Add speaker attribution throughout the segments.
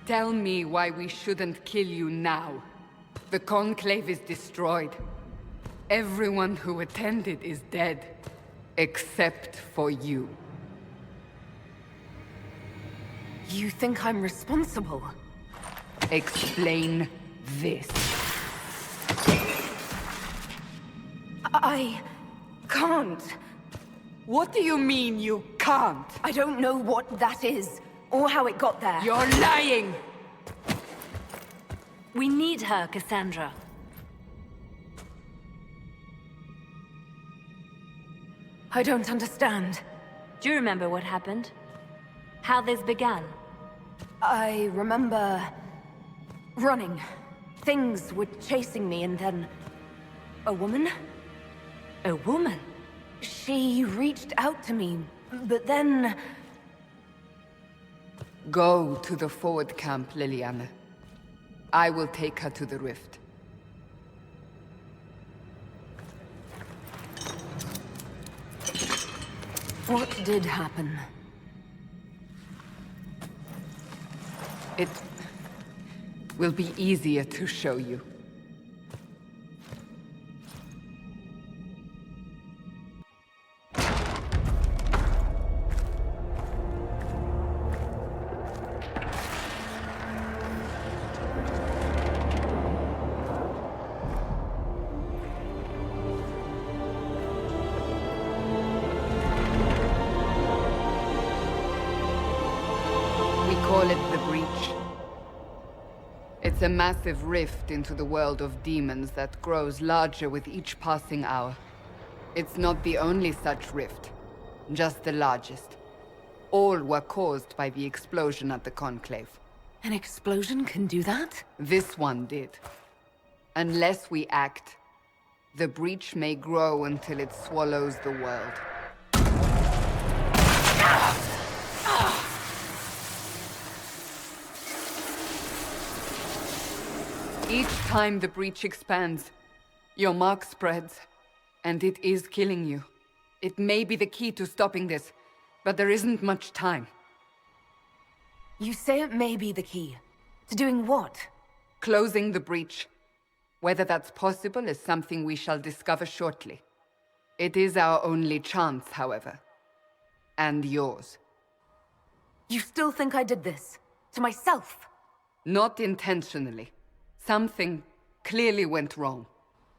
Speaker 1: Tell me why we shouldn't kill you now. The Conclave is destroyed. Everyone who attended is dead. Except for you.
Speaker 2: You think I'm responsible?
Speaker 1: Explain this.
Speaker 2: I can't.
Speaker 1: What do you mean you can't?
Speaker 2: I don't know what that is, or how it got there.
Speaker 1: You're lying!
Speaker 3: We need her, Cassandra.
Speaker 2: I don't understand.
Speaker 3: Do you remember what happened? How this began?
Speaker 2: I remember... running. Things were chasing me, and then... a woman?
Speaker 3: A woman?
Speaker 2: She reached out to me, but then...
Speaker 1: Go to the forward camp, Liliana. I will take her to the rift.
Speaker 2: What did happen?
Speaker 1: It will be easier to show you. Call it the Breach. It's a massive rift into the world of demons that grows larger with each passing hour. It's not the only such rift, just the largest. All were caused by the explosion at the Conclave.
Speaker 2: An explosion can do that?
Speaker 1: This one did. Unless we act, the Breach may grow until it swallows the world. Each time the Breach expands, your mark spreads, and it is killing you. It may be the key to stopping this, but there isn't much time.
Speaker 2: You say it may be the key. To doing what?
Speaker 1: Closing the Breach. Whether that's possible is something we shall discover shortly. It is our only chance, however. And yours.
Speaker 2: You still think I did this? To myself?
Speaker 1: Not intentionally. Something clearly went wrong.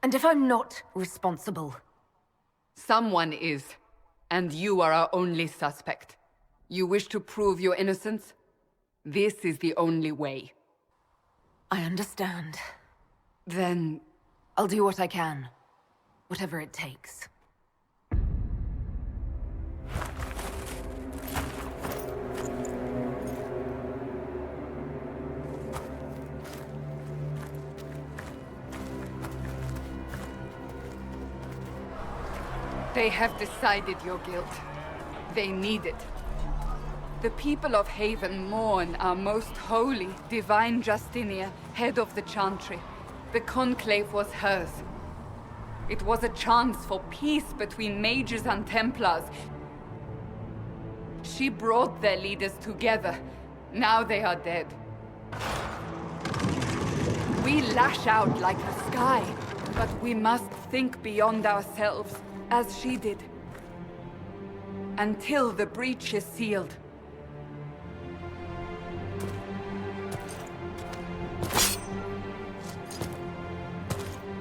Speaker 2: And if I'm not responsible?
Speaker 1: Someone is, and you are our only suspect. You wish to prove your innocence? This is the only way.
Speaker 2: I understand.
Speaker 1: Then...
Speaker 2: I'll do what I can. Whatever it takes.
Speaker 1: They have decided your guilt. They need it. The people of Haven mourn our most holy, divine Justinia, head of the Chantry. The Conclave was hers. It was a chance for peace between mages and Templars. She brought their leaders together. Now they are dead. We lash out like the sky, but we must think beyond ourselves. As she did. Until the Breach is sealed.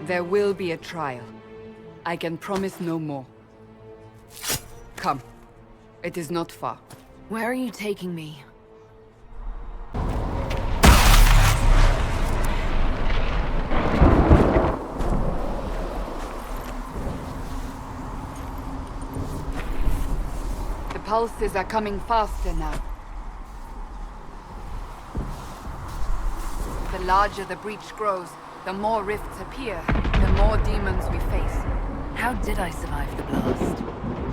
Speaker 1: There will be a trial. I can promise no more. Come. It is not far.
Speaker 2: Where are you taking me?
Speaker 1: Pulses are coming faster now. The larger the Breach grows, the more rifts appear, the more demons we face.
Speaker 2: How did I survive the blast?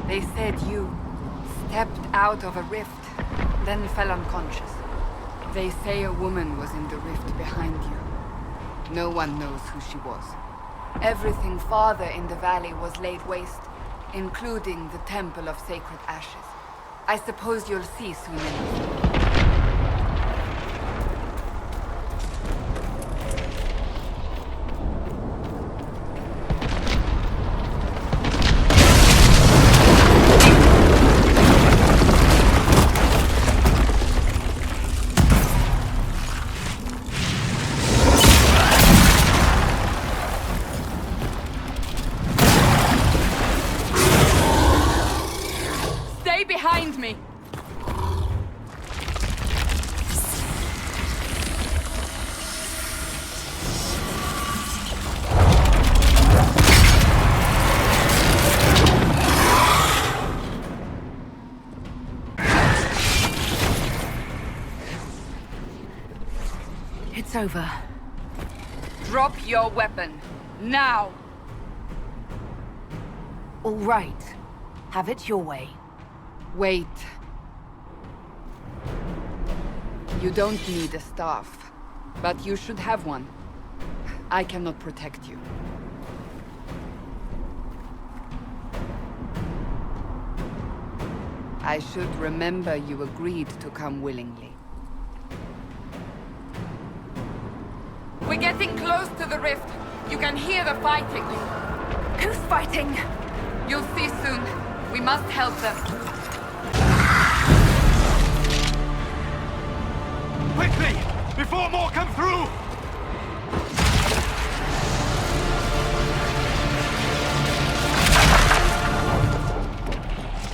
Speaker 1: They said you stepped out of a rift, then fell unconscious. They say a woman was in the rift behind you. No one knows who she was. Everything farther in the valley was laid waste, including the Temple of Sacred Ashes. I suppose you'll see soon enough.
Speaker 2: It's over.
Speaker 1: Drop your weapon. Now!
Speaker 2: All right. Have it your way.
Speaker 1: Wait. You don't need a staff, but you should have one. I cannot protect you. I should remember you agreed to come willingly. We're getting close to the rift. You can hear the fighting.
Speaker 2: Who's fighting?
Speaker 1: You'll see soon. We must help them.
Speaker 4: Quickly! Before more come through!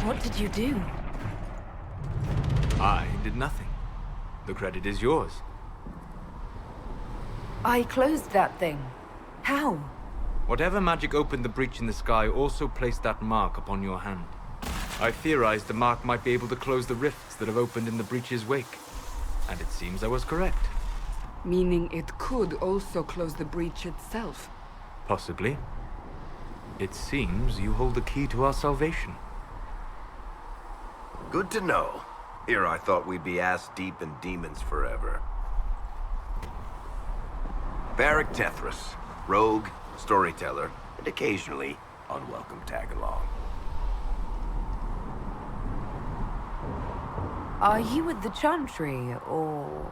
Speaker 2: What did you do?
Speaker 4: I did nothing. The credit is yours.
Speaker 2: I closed that thing. How?
Speaker 4: Whatever magic opened the breach in the sky also placed that mark upon your hand. I theorized the mark might be able to close the rifts that have opened in the breach's wake. And it seems I was correct.
Speaker 1: Meaning it could also close the breach itself.
Speaker 4: Possibly. It seems you hold the key to our salvation.
Speaker 5: Good to know. Here I thought we'd be ass-deep in demons forever. Varric Tethras, rogue, storyteller, and occasionally unwelcome tag-along.
Speaker 2: Are you with the Chantry, or...?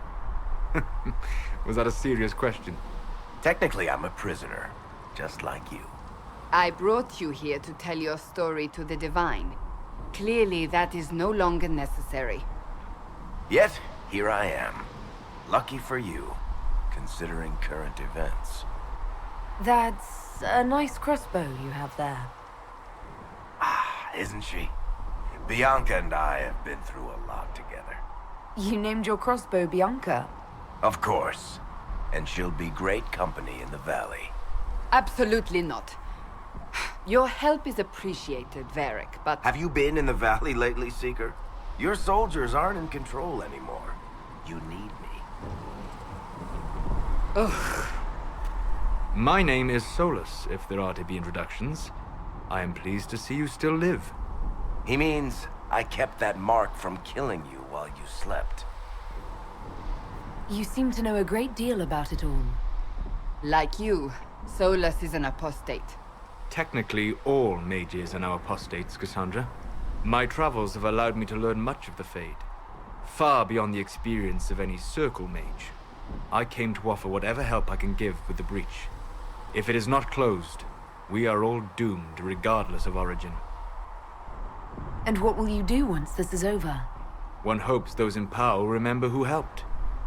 Speaker 4: Was that a serious question?
Speaker 5: Technically, I'm a prisoner, just like you.
Speaker 1: I brought you here to tell your story to the Divine. Clearly, that is no longer necessary.
Speaker 5: Yet, here I am. Lucky for you, considering current events.
Speaker 2: That's a nice crossbow you have there.
Speaker 5: Ah, isn't she? Bianca and I have been through a lot together.
Speaker 2: You named your crossbow Bianca.
Speaker 5: Of course. And she'll be great company in the valley.
Speaker 1: Absolutely not. Your help is appreciated, Varric, but...
Speaker 5: Have you been in the valley lately, Seeker? Your soldiers aren't in control anymore. You need me.
Speaker 1: Ugh.
Speaker 4: My name is Solus, if there are to be introductions. I am pleased to see you still live.
Speaker 5: He means I kept that mark from killing you while you slept.
Speaker 2: You seem to know a great deal about it all.
Speaker 1: Like you, Solus is an apostate.
Speaker 4: Technically, all mages are now apostates, Cassandra. My travels have allowed me to learn much of the Fade. Far beyond the experience of any circle mage. I came to offer whatever help I can give with the breach. If it is not closed, we are all doomed regardless of origin.
Speaker 2: And what will you do once this is over?
Speaker 4: One hopes those in power will remember who helped,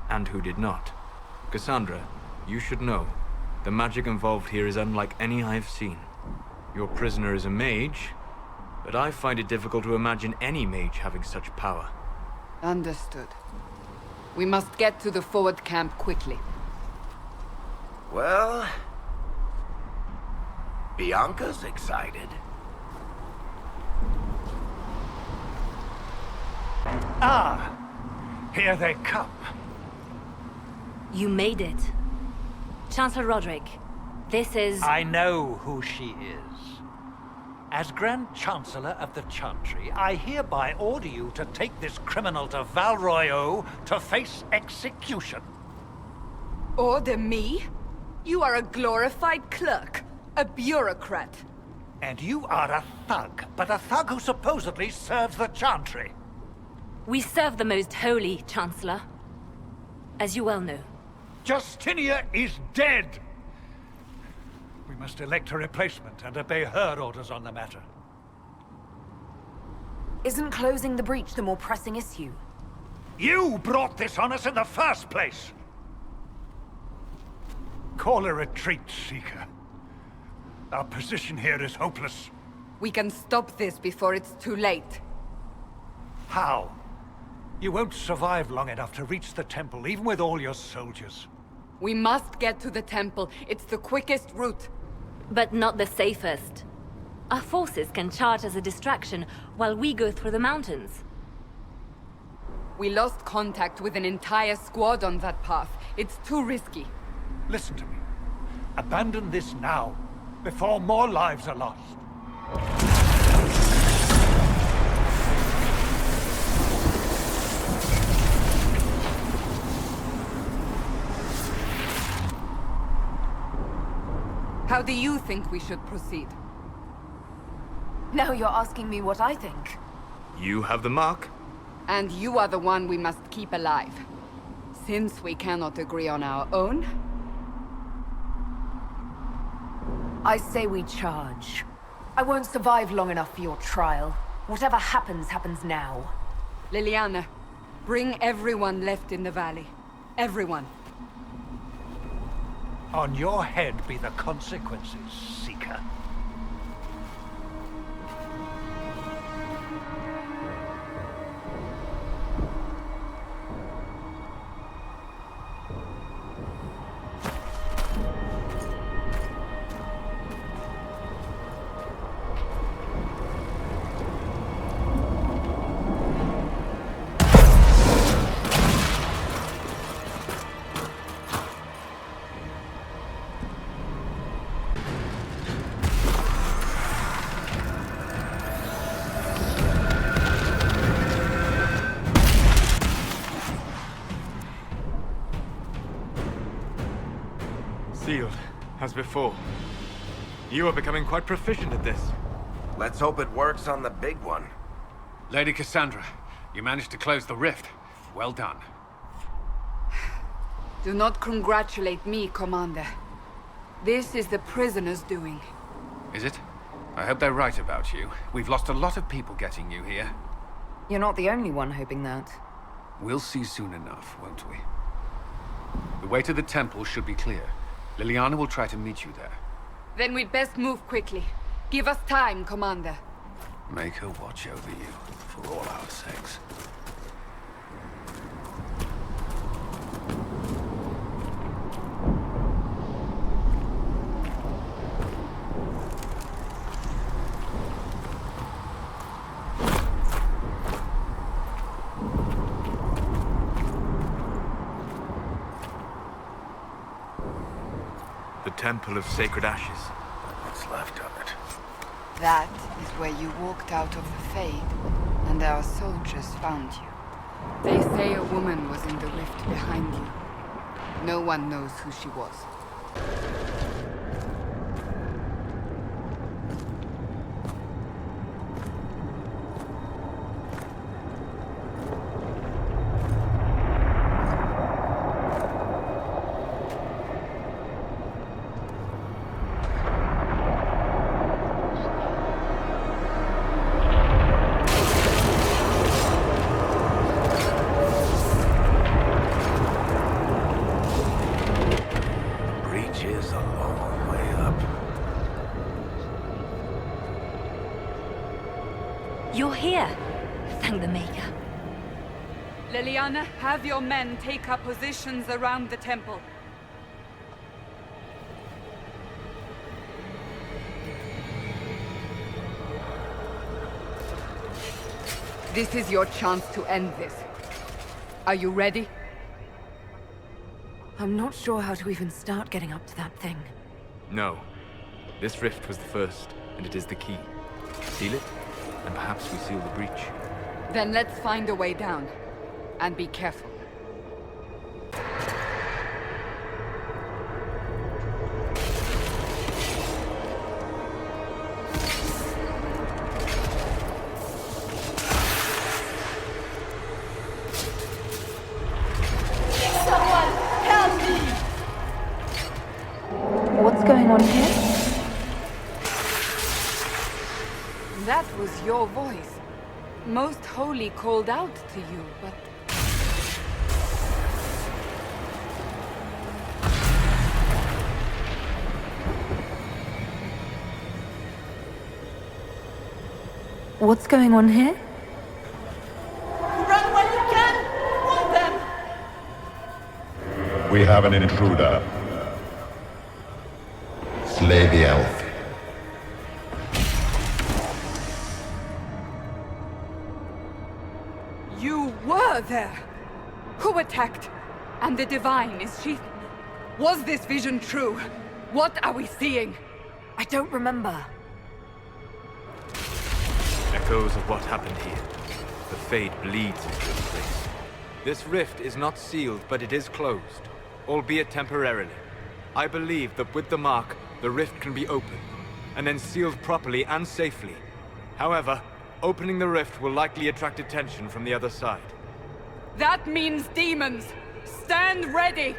Speaker 4: and who did not. Cassandra, you should know, the magic involved here is unlike any I have seen. Your prisoner is a mage, but I find it difficult to imagine any mage having such power.
Speaker 1: Understood. We must get to the forward camp quickly.
Speaker 5: Well... Bianca's excited.
Speaker 6: Ah! Here they come.
Speaker 3: You made it. Chancellor Roderick, this is...
Speaker 6: I know who she is. As Grand Chancellor of the Chantry, I hereby order you to take this criminal to Val Royeaux to face execution.
Speaker 1: Order me? You are a glorified clerk, a bureaucrat.
Speaker 6: And you are a thug, but a thug who supposedly serves the Chantry.
Speaker 3: We serve the most holy, Chancellor. As you well know.
Speaker 6: Justinia is dead! We must elect a replacement and obey her orders on the matter.
Speaker 2: Isn't closing the breach the more pressing issue?
Speaker 6: You brought this on us in the first place! Call a retreat, Seeker. Our position here is hopeless.
Speaker 1: We can stop this before it's too late.
Speaker 6: How? You won't survive long enough to reach the temple, even with all your soldiers.
Speaker 1: We must get to the temple. It's the quickest route.
Speaker 3: But not the safest. Our forces can charge as a distraction while we go through the mountains.
Speaker 1: We lost contact with an entire squad on that path. It's too risky.
Speaker 6: Listen to me. Abandon this now, before more lives are lost.
Speaker 1: How do you think we should proceed?
Speaker 2: Now you're asking me what I think.
Speaker 4: You have the mark.
Speaker 1: And you are the one we must keep alive. Since we cannot agree on our own,
Speaker 2: I say we charge. I won't survive long enough for your trial. Whatever happens, happens now.
Speaker 1: Liliana, bring everyone left in the valley. Everyone.
Speaker 6: On your head be the consequences, Seeker.
Speaker 4: Sealed, as before. You are becoming quite proficient at this.
Speaker 5: Let's hope it works on the big one.
Speaker 7: Lady Cassandra, you managed to close the rift. Well done.
Speaker 1: Do not congratulate me, Commander. This is the prisoners' doing.
Speaker 7: Is it? I hope they're right about you. We've lost a lot of people getting you here.
Speaker 2: You're not the only one hoping that.
Speaker 7: We'll see soon enough, won't we? The way to the temple should be clear. Liliana will try to meet you there.
Speaker 1: Then we'd best move quickly. Give us time, Commander.
Speaker 7: Make her watch over you, for all our sakes.
Speaker 4: The Temple of Sacred Ashes.
Speaker 5: What's left of it?
Speaker 1: That is where you walked out of the Fade, and our soldiers found you. They say a woman was in the rift behind you. No one knows who she was.
Speaker 3: You're here. Thank the Maker.
Speaker 1: Liliana, have your men take up positions around the temple. This is your chance to end this. Are you ready?
Speaker 2: I'm not sure how to even start getting up to that thing.
Speaker 4: No. This rift was the first, and it is the key. Seal it, and perhaps we seal the breach.
Speaker 1: Then let's find a way down. And be careful.
Speaker 2: Someone, help me! What's going on here?
Speaker 1: That was your voice. Most Holy called out to you, but...
Speaker 2: What's going on here?
Speaker 1: Run while you can! Warn them!
Speaker 8: We have an intruder. Slay the elf.
Speaker 1: You were Núla there? Who attacked? And the Divine, is she... Was this vision true? What are we seeing?
Speaker 2: I don't remember.
Speaker 4: Echoes of what happened here. The Fade bleeds into this place. This rift is not sealed, but it is closed, albeit temporarily. I believe that with the mark, the rift can be opened, and then sealed properly and safely. However, opening the rift will likely attract attention from the other side.
Speaker 1: That means demons! Stand ready!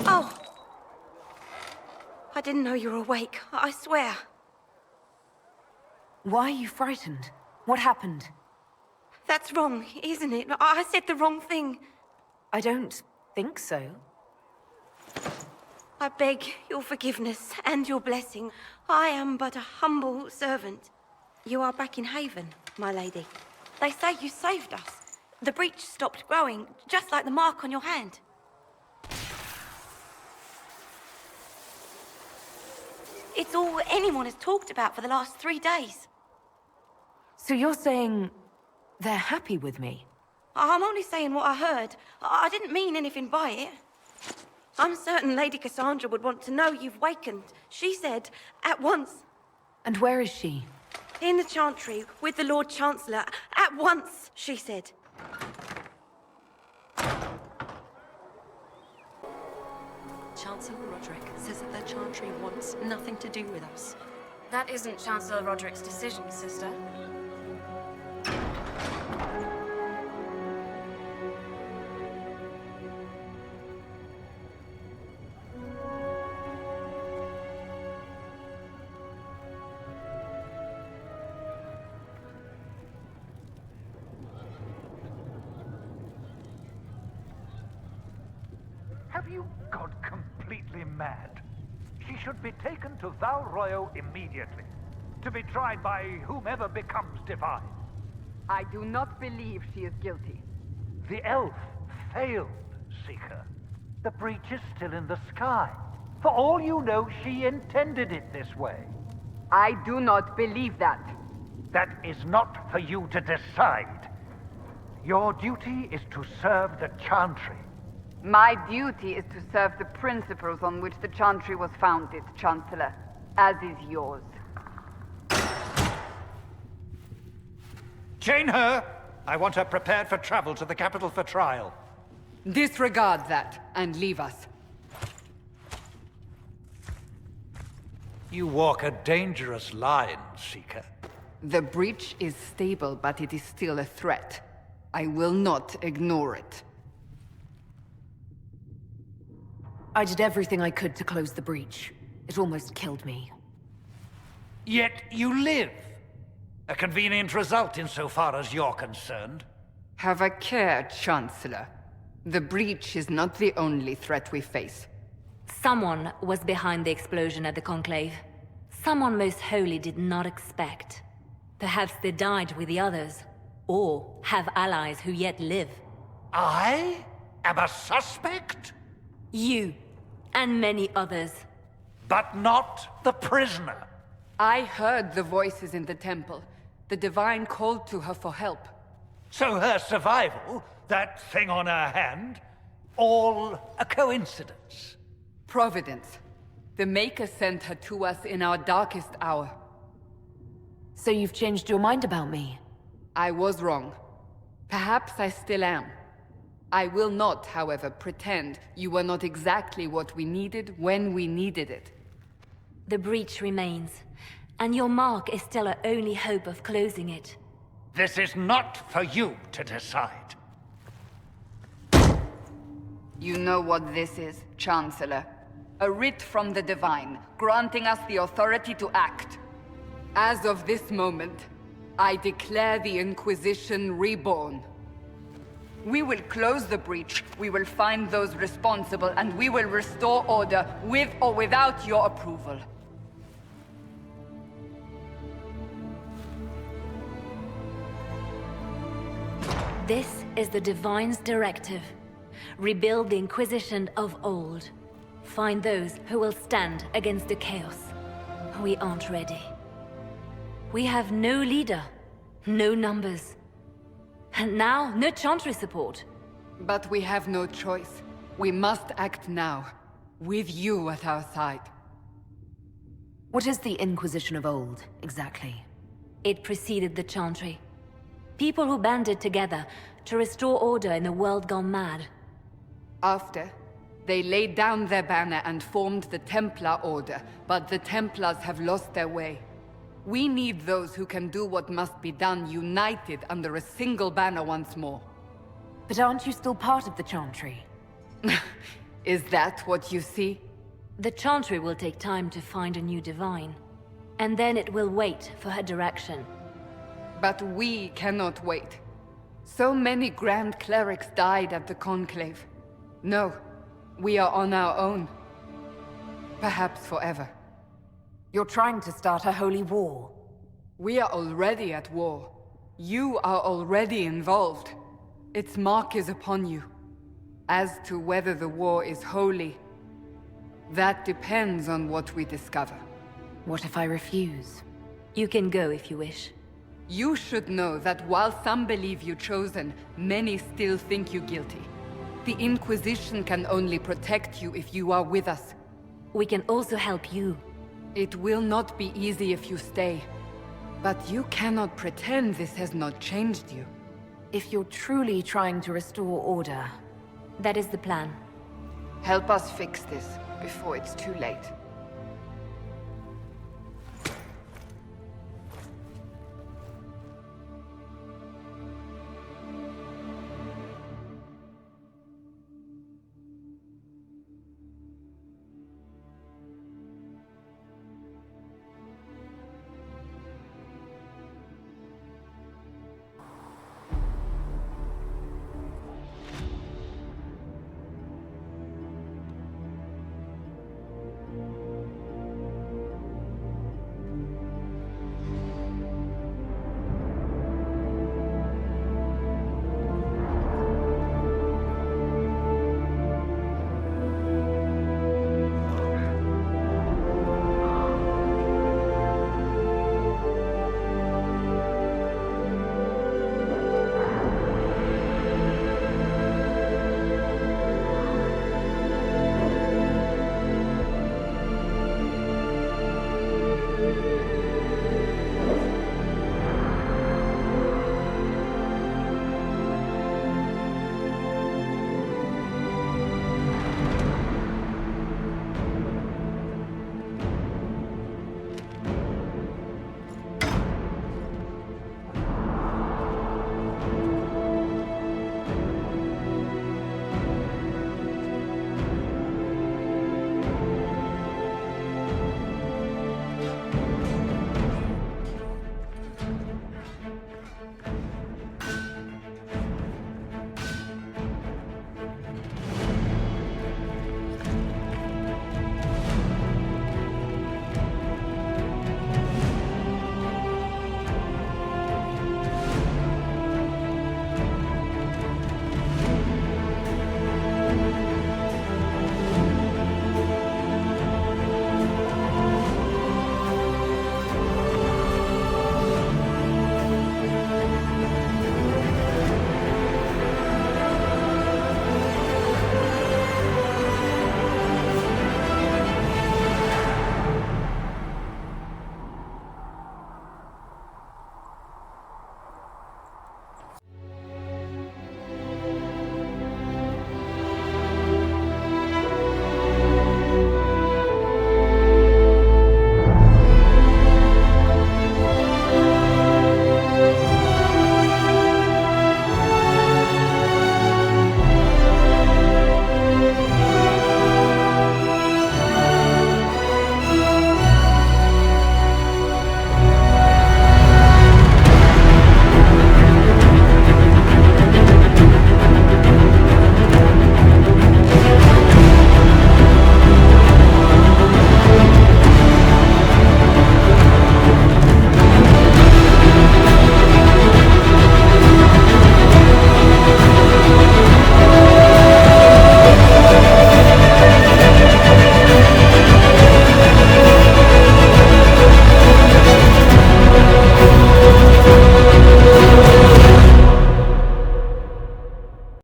Speaker 9: Oh! I didn't know you were awake, I swear.
Speaker 2: Why are you frightened? What happened?
Speaker 9: That's wrong, isn't it? I said the wrong thing.
Speaker 2: I don't think so.
Speaker 9: I beg your forgiveness and your blessing. I am but a humble servant. You are back in Haven, my lady. They say you saved us. The breach stopped growing, just like the mark on your hand. It's all anyone has talked about for the last 3 days.
Speaker 2: So you're saying they're happy with me?
Speaker 9: I'm only saying what I heard. I didn't mean anything by it. I'm certain Lady Cassandra would want to know you've wakened. She said, at once.
Speaker 2: And where is she?
Speaker 9: In the Chantry, with the Lord Chancellor. At once, she said.
Speaker 10: Chancellor Roderick says that the Chantry wants nothing to do with us.
Speaker 3: That isn't Chancellor Roderick's decision, sister.
Speaker 6: Have you gone completely mad? She should be taken to Val Royo immediately, to be tried by whomever becomes divine.
Speaker 1: I do not believe she is guilty.
Speaker 6: The elf failed, Seeker. The breach is still in the sky. For all you know, she intended it this way.
Speaker 1: I do not believe that.
Speaker 6: That is not for you to decide. Your duty is to serve the Chantry.
Speaker 1: My duty is to serve the principles on which the Chantry was founded, Chancellor, as is yours.
Speaker 6: Chain her! I want her prepared for travel to the capital for trial.
Speaker 1: Disregard that, and leave us.
Speaker 6: You walk a dangerous line, Seeker.
Speaker 1: The breach is stable, but it is still a threat. I will not ignore it.
Speaker 2: I did everything I could to close the breach. It almost killed me.
Speaker 6: Yet you live. A convenient result insofar as you're concerned.
Speaker 1: Have a care, Chancellor. The breach is not the only threat we face.
Speaker 3: Someone was behind the explosion at the Conclave. Someone Most Holy did not expect. Perhaps they died with the others, or have allies who yet live.
Speaker 6: I am a suspect?
Speaker 3: You. and many others.
Speaker 6: But not the prisoner.
Speaker 1: I heard the voices in the temple. The Divine called to her for help.
Speaker 6: So her survival, that thing on her hand, all a coincidence.
Speaker 1: Providence. The Maker sent her to us in our darkest hour.
Speaker 2: So you've changed your mind about me?
Speaker 1: I was wrong. Perhaps I still am. I will not, however, pretend you were not exactly what we needed when we needed it.
Speaker 3: The breach remains, and your mark is still our only hope of closing it.
Speaker 6: This is not for you to decide.
Speaker 1: You know what this is, Chancellor. A writ from the Divine, granting us the authority to act. As of this moment, I declare the Inquisition reborn. We will close the breach, we will find those responsible, and we will restore order with or without your approval.
Speaker 3: This is the Divine's directive. Rebuild the Inquisition of old. Find those who will stand against the chaos. We aren't ready. We have no leader, no numbers. And now, no Chantry support.
Speaker 1: But we have no choice. We must act now, with you at our side.
Speaker 2: What is the Inquisition of old, exactly?
Speaker 3: It preceded the Chantry. People who banded together to restore order in a world gone mad.
Speaker 1: After, they laid down their banner and formed the Templar Order, but the Templars have lost their way. We need those who can do what must be done united under a single banner once more.
Speaker 2: But aren't you still part of the Chantry?
Speaker 1: Is that what you see?
Speaker 3: The Chantry will take time to find a new Divine. And then it will wait for her direction.
Speaker 1: But we cannot wait. So many Grand Clerics died at the Conclave. No, we are on our own. Perhaps forever.
Speaker 2: You're trying to start a holy war.
Speaker 1: We are already at war. You are already involved. Its mark is upon you. As to whether the war is holy, that depends on what we discover.
Speaker 2: What if I refuse?
Speaker 3: You can go if you wish.
Speaker 1: You should know that while some believe you chosen, many still think you guilty. The Inquisition can only protect you if you are with us.
Speaker 3: We can also help you.
Speaker 1: It will not be easy if you stay. But you cannot pretend this has not changed you.
Speaker 2: If you're truly trying to restore order...
Speaker 3: That is the plan.
Speaker 1: Help us fix this before it's too late.